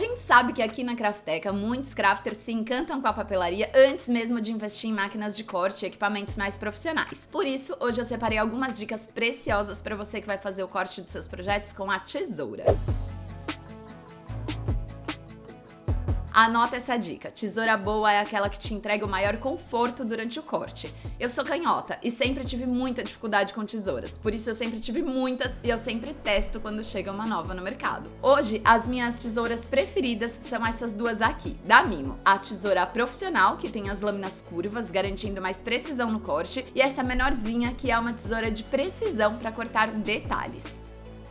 gente sabe que aqui na Crafteca, muitos crafters se encantam com a papelaria antes mesmo de investir em máquinas de corte e equipamentos mais profissionais. Por isso, hoje eu separei algumas dicas preciosas para você que vai fazer o corte dos seus projetos com a tesoura. Anota essa dica, tesoura boa é aquela que te entrega o maior conforto durante o corte. Eu sou canhota e sempre tive muita dificuldade com tesouras, por isso eu sempre tive muitas e eu sempre testo quando chega uma nova no mercado. Hoje, as minhas tesouras preferidas são essas duas aqui, da Mimo. A tesoura profissional, que tem as lâminas curvas, garantindo mais precisão no corte, e essa menorzinha, que é uma tesoura de precisão para cortar detalhes.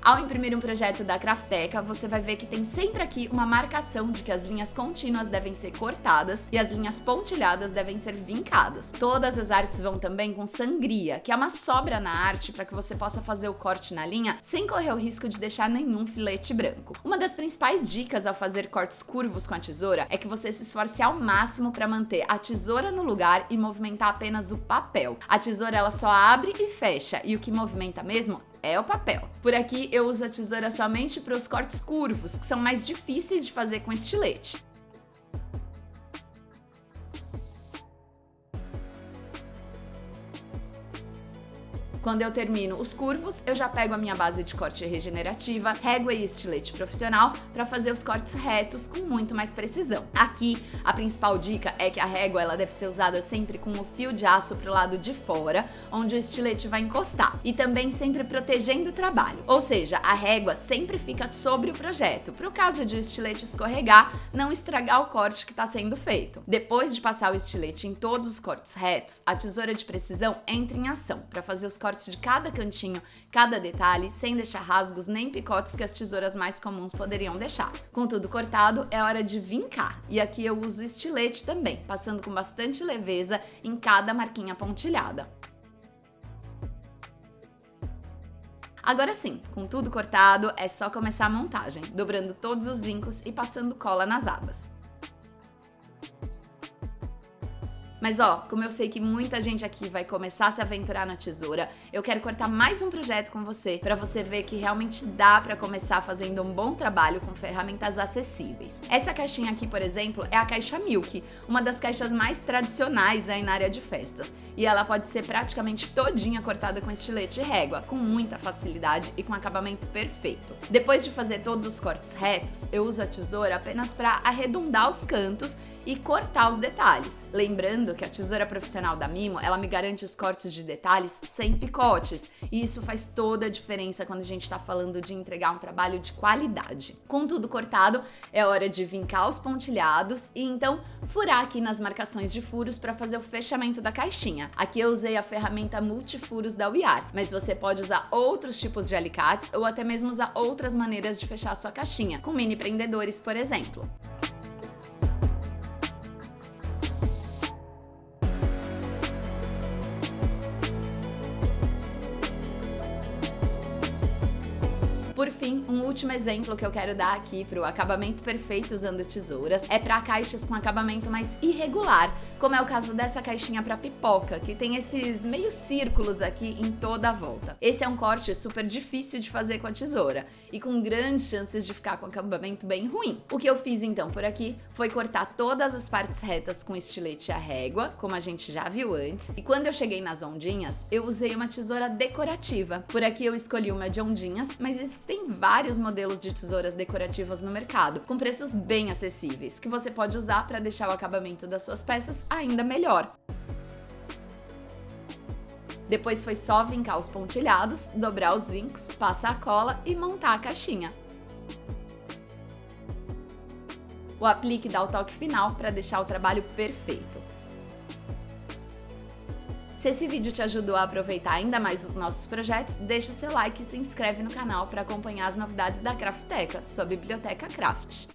Ao imprimir um projeto da Crafteca, você vai ver que tem sempre aqui uma marcação de que as linhas contínuas devem ser cortadas e as linhas pontilhadas devem ser vincadas. Todas as artes vão também com sangria, que é uma sobra na arte para que você possa fazer o corte na linha sem correr o risco de deixar nenhum filete branco. Uma das principais dicas ao fazer cortes curvos com a tesoura é que você se esforce ao máximo para manter a tesoura no lugar e movimentar apenas o papel. A tesoura ela só abre e fecha e o que movimenta mesmo é o papel. Por aqui eu uso a tesoura somente para os cortes curvos, que são mais difíceis de fazer com estilete. Quando eu termino os curvos, eu já pego a minha base de corte regenerativa, régua e estilete profissional para fazer os cortes retos com muito mais precisão. Aqui, a principal dica é que a régua ela deve ser usada sempre com o fio de aço para o lado de fora, onde o estilete vai encostar, e também sempre protegendo o trabalho. Ou seja, a régua sempre fica sobre o projeto, para o caso de o estilete escorregar, não estragar o corte que está sendo feito. Depois de passar o estilete em todos os cortes retos, a tesoura de precisão entra em ação para fazer os cortes de cada cantinho, cada detalhe, sem deixar rasgos nem picotes que as tesouras mais comuns poderiam deixar. Com tudo cortado, é hora de vincar. E aqui eu uso estilete também, passando com bastante leveza em cada marquinha pontilhada. Agora sim, com tudo cortado, é só começar a montagem, dobrando todos os vincos e passando cola nas abas. Mas ó, como eu sei que muita gente aqui vai começar a se aventurar na tesoura, eu quero cortar mais um projeto com você, para você ver que realmente dá para começar fazendo um bom trabalho com ferramentas acessíveis. Essa caixinha aqui, por exemplo, é a caixa Milk, uma das caixas mais tradicionais aí na área de festas, e ela pode ser praticamente todinha cortada com estilete e régua, com muita facilidade e com acabamento perfeito. Depois de fazer todos os cortes retos, eu uso a tesoura apenas para arredondar os cantos e cortar os detalhes. Lembrando que a tesoura profissional da Mimo, ela me garante os cortes de detalhes sem picotes, e isso faz toda a diferença quando a gente tá falando de entregar um trabalho de qualidade. Com tudo cortado, é hora de vincar os pontilhados e então furar aqui nas marcações de furos para fazer o fechamento da caixinha. Aqui eu usei a ferramenta multifuros da We Are, mas você pode usar outros tipos de alicates ou até mesmo usar outras maneiras de fechar a sua caixinha, com mini prendedores, por exemplo. Por fim, um último exemplo que eu quero dar aqui para o acabamento perfeito usando tesouras é para caixas com acabamento mais irregular, como é o caso dessa caixinha para pipoca, que tem esses meio círculos aqui em toda a volta. Esse é um corte super difícil de fazer com a tesoura e com grandes chances de ficar com acabamento bem ruim. O que eu fiz então por aqui foi cortar todas as partes retas com estilete e a régua, como a gente já viu antes, e quando eu cheguei nas ondinhas, eu usei uma tesoura decorativa. Por aqui eu escolhi uma de ondinhas, mas existem vários modelos de tesouras decorativas no mercado, com preços bem acessíveis, que você pode usar para deixar o acabamento das suas peças ainda melhor. Depois foi só vincar os pontilhados, dobrar os vincos, passar a cola e montar a caixinha. O aplique dá o toque final para deixar o trabalho perfeito. Se esse vídeo te ajudou a aproveitar ainda mais os nossos projetos, deixa o seu like e se inscreve no canal para acompanhar as novidades da Crafteca, sua biblioteca craft.